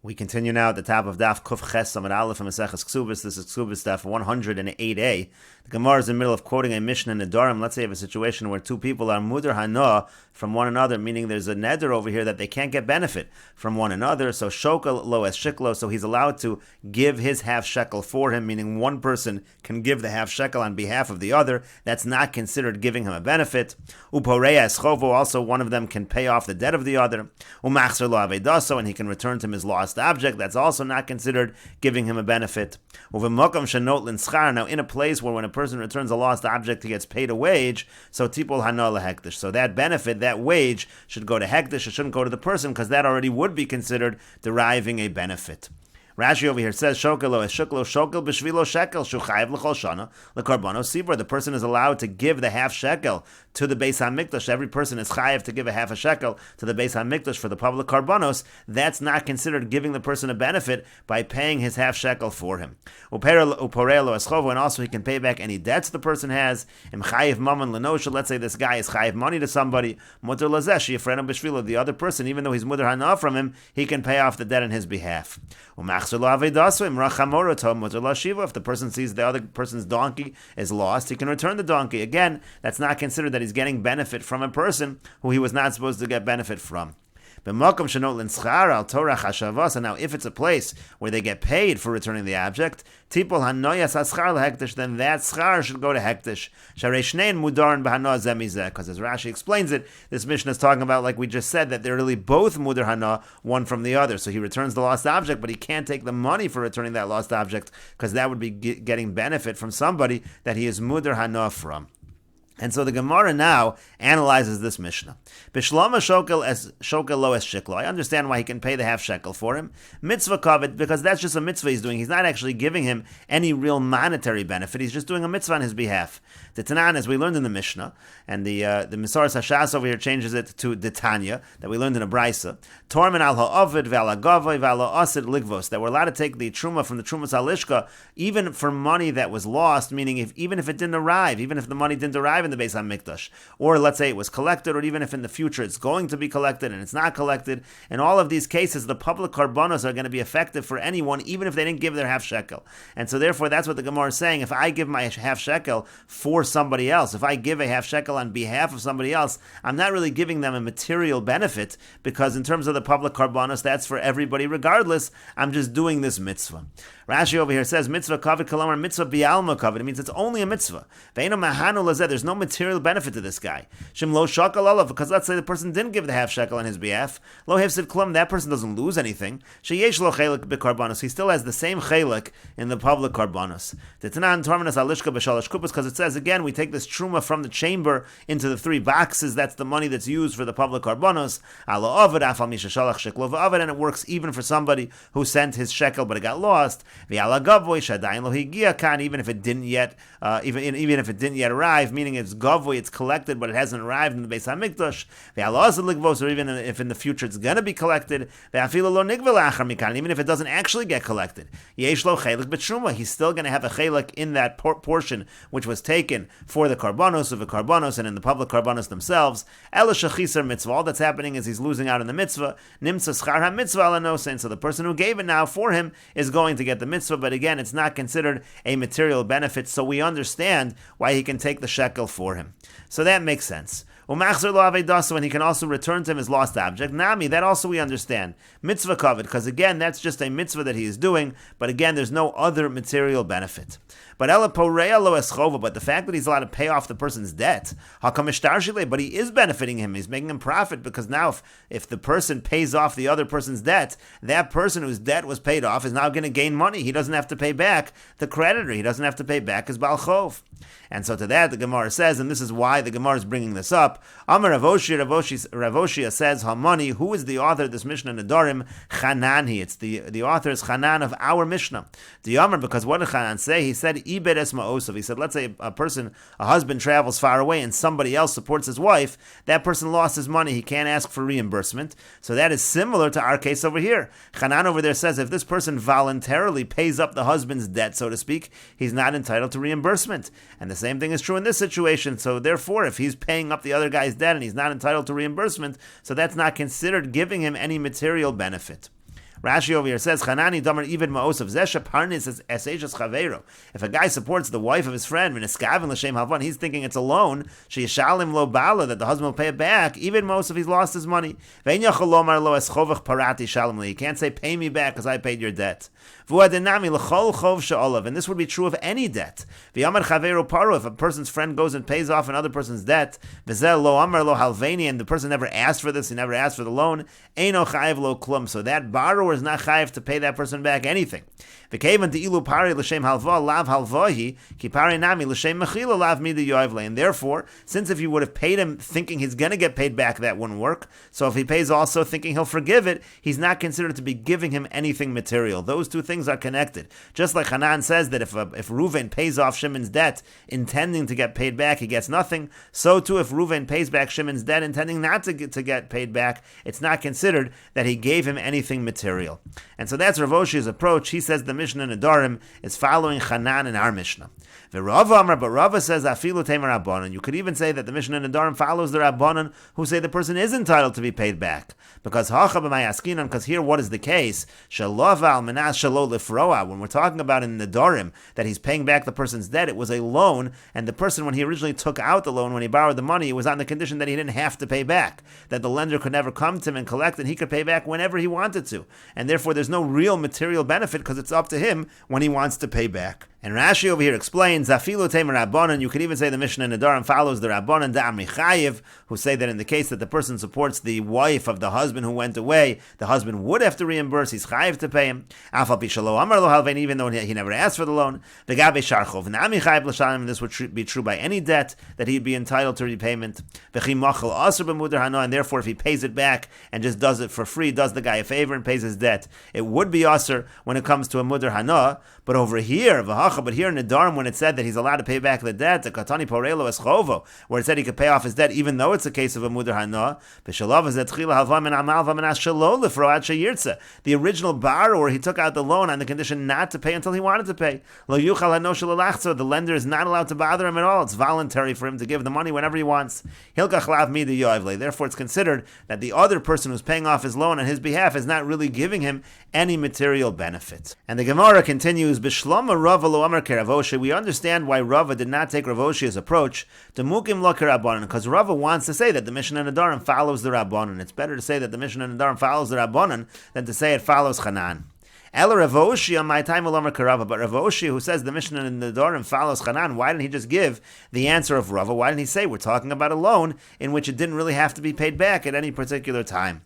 We continue now at the top of Daf Kuf Ches Samad Aleph and Mesechet Kesuvos. This is Kesuvos Daf 108a. The Gemara is in the middle of quoting a Mishnah in the Nedarim. Let's say you have a situation where two people are mudar hana from one another, meaning there's a neder over here that they can't get benefit from one another. So shokel lo es shiklo, so he's allowed to give his half shekel for him, meaning one person can give the half shekel on behalf of the other. That's not considered giving him a benefit. Uporeya es chovo, also one of them can pay off the debt of the other. Umachzer lo avedaso, and he can return to him his lost object. That's also not considered giving him a benefit. Now, in a place where when a person returns a lost object, he gets paid a wage, so tipul hana lehektish. So that benefit, that wage, should go to hektish. It shouldn't go to the person, because that already would be considered deriving a benefit. Rashi over here says, Shokelo es shuklo shokel b'shvilo shekel shuchayev l'chol shana l'karbano sibor. The person is allowed to give the half shekel to the Beis HaMikdash. Every person is chayev to give a half a shekel to the Beis HaMikdash for the public karbanos. That's not considered giving the person a benefit by paying his half shekel for him. Uporelo es chovo, and also he can pay back any debts the person has. Im chayev mammon l'nosha. Let's say this guy is chayev money to somebody. Muter lazesh yifrenim b'shvilo. The other person, even though he's muter hana from him, he can pay off the debt on his behalf. If the person sees the other person's donkey is lost, he can return the donkey. Again, that's not considered that he's getting benefit from a person who he was not supposed to get benefit from. And now if it's a place where they get paid for returning the object, then that schar should go to hektish. Because as Rashi explains it, this Mishnah is talking about, like we just said, that they're really both mudar hana, one from the other. So he returns the lost object, but he can't take the money for returning that lost object, because that would be getting benefit from somebody that he is mudar hana from. And so the Gemara now analyzes this Mishnah. Bishlama shokel lo es shiklo. I understand why he can pay the half shekel for him. Mitzvah kavod, because that's just a mitzvah he's doing. He's not actually giving him any real monetary benefit. He's just doing a mitzvah on his behalf. The Tanan, as we learned in the Mishnah, and the Misaras Hashas over here changes it to the Tanya, that we learned in a Braisa. Tormin al ha'ovid ve'al ha'gavoi ve'al ha'asid ligvos, that we're allowed to take the truma from the trumas halishka, even for money that was lost, meaning even if it didn't arrive, even if the money didn't arrive in the Beis HaMikdash, or let's say it was collected, or even if in the future it's going to be collected and it's not collected. In all of these cases, the public karbanos are going to be effective for anyone, even if they didn't give their half shekel. And so therefore, that's what the Gemara is saying. If I give my half shekel for somebody else, if I give a half shekel on behalf of somebody else, I'm not really giving them a material benefit, because in terms of the public karbanos, that's for everybody regardless. I'm just doing this mitzvah. Rashi over here says, mitzvah kavod kalamar mitzvah bialma kavod. It means it's only a mitzvah. There's no material benefit to this guy. Shim lo shakal alav, because let's say the person didn't give the half shekel on his behalf. Lo hefsid klum, that person doesn't lose anything. Sheyesh lo chelik b'karbanos, he still has the same chelik in the public karbanos. Tetanan tormanas alishka b'shalosh kupas, because it says again, we take this truma from the chamber into the three boxes. That's the money that's used for the public karbanos. Ala ovid afal misha shalach sheklo v'avid, and it works even for somebody who sent his shekel but it got lost. V'ala gavoy shadayin lo higia kan, even if it didn't yet, even if it didn't yet arrive, meaning it's gavoy, it's collected, but it hasn't arrived in the Beis HaMikdash. V'ala azad ligvos, or even if in the future it's going to be collected. V'afilo lo nigvel achar mikan, even if it doesn't actually get collected. Yesh lo chelik b'truma, he's still going to have a chelik in that portion which was taken for the karbanos of the karbanos and in the public karbanos themselves. Ela shechisar mitzvah. All that's happening is he's losing out in the mitzvah. Nimsa schar ha-mitzvah ala nosein. So the person who gave it now for him is going to get the mitzvah, but again, it's not considered a material benefit, so we understand why he can take the shekel for him. So that makes sense. And he can also return to him his lost object. Nami, that also we understand. Mitzvah kavod, because again, that's just a mitzvah that he is doing, but again, there's no other material benefit. But the fact that he's allowed to pay off the person's debt, but he is benefiting him, he's making him profit, because now if the person pays off the other person's debt, that person whose debt was paid off is now going to gain money. He doesn't have to pay back the creditor. He doesn't have to pay back his Baal Chov. And so to that, the Gemara says, and this is why the Gemara is bringing this up, Amar Ravoshia says, Hamani, who is the author of this Mishnah Nedarim? Chananhi. It's the author is Chanan of our Mishnah. The Amar, because what did Chanan say? He said, Ibed es ma'osav. He said, let's say a husband travels far away and somebody else supports his wife. That person lost his money. He can't ask for reimbursement. So that is similar to our case over here. Chanan over there says, if this person voluntarily pays up the husband's debt, so to speak, he's not entitled to reimbursement. And the same thing is true in this situation. So therefore, if he's paying up the other guy's debt and he's not entitled to reimbursement, so that's not considered giving him any material benefit. Rashi over here says, Chanani Damar even Ma'osav Zesha Parnis Eseshas Chavero. If a guy supports the wife of his friend, V'neskavin L'Shem Halvan, he's thinking it's a loan, Sheyishalim Lo Bala, that the husband will pay it back, even Ma'osav he's lost his money. Ve'en Yachol Lomar Lo Eschovach Parati Shalom Li. He can't say, pay me back because I paid your debt. V'uadenami L'chol Chov She'olav, and this would be true of any debt. V'yamar Chavero Paro, if a person's friend goes and pays off another person's debt, V'zel Lo Amar Lo Halveni, and the person never asked for this, he never asked for the loan, Eino Chayiv Lo Klum, so that borrower is not chayiv to pay that person back anything. And therefore, since if you would have paid him thinking he's going to get paid back, that wouldn't work. So if he pays also thinking he'll forgive it, he's not considered to be giving him anything material. Those two things are connected. Just like Hanan says that if Reuven pays off Shimon's debt intending to get paid back, he gets nothing. So too, if Reuven pays back Shimon's debt intending not to get paid back, it's not considered that he gave him anything material. And so that's Rav Oshi's approach. He says the Mishnah in Nedarim is following Hanan in our Mishnah. But Rava says Afilu Temer Rabbanan. You could even say that the Mishnah in Nedarim follows the Rabbanan who say the person is entitled to be paid back. Because here what is the case? When we're talking about in Nedarim that he's paying back the person's debt, it was a loan, and the person, when he originally took out the loan, when he borrowed the money, it was on the condition that he didn't have to pay back, that the lender could never come to him and collect, and he could pay back whenever he wanted to. And therefore there's no real material benefit because it's up to him when he wants to pay back. And Rashi over here explains, Zafilu Temer Rabbanan, you could even say the Mishnah in Nedarim follows the Rabbanan Da'amri Chayiv, who say that in the case that the person supports the wife of the husband who went away, the husband would have to reimburse, he's Chayiv to pay him. Afal Pishalo Amar Lo Halvein, even though he never asked for the loan. V'gabe Sharchov Na'ami Chayiv L'Shalim, this would be true by any debt that he'd be entitled to repayment. V'chi Machal Asr B'Mudar Hana, and therefore if he pays it back and just does it for free, does the guy a favor and pays his debt, it would be Asr when it comes to a Mudar Hana. But over here, but here in Nedarim, when it said that he's allowed to pay back the debt, the Katani Porelo Eschovo, where it said he could pay off his debt, even though it's a case of a Mudar Hana, the original borrower, he took out the loan on the condition not to pay until he wanted to pay. The lender is not allowed to bother him at all. It's voluntary for him to give the money whenever he wants. Therefore, it's considered that the other person who's paying off his loan on his behalf is not really giving him any material benefit. And the Gemara continues, Bishlama Rava lo Amar ke Rav Oshi. We understand why Rava did not take Rav Oshi's approach, Demukim lo ke Rabbanan, because Rava wants to say that the Mishnah in Nedarim follows the Rabbanan. It's better to say that the Mishnah in Nedarim follows the Rabbanan than to say it follows Hanan. Ela Rav Oshi on my time will Amar ke Rava, but Rav Oshi, who says the Mishnah in Nedarim follows Hanan, why didn't he just give the answer of Rava? Why didn't he say we're talking about a loan in which it didn't really have to be paid back at any particular time?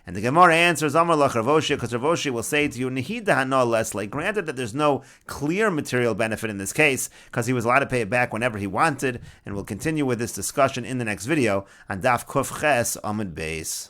And the Gemara answers, Amar lach Rav Oshi, because Rav Oshi will say to you, Nehida hana lesle. Granted that there's no clear material benefit in this case, because he was allowed to pay it back whenever he wanted, and we'll continue with this discussion in the next video on Daf Kuf Ches Amud Beis.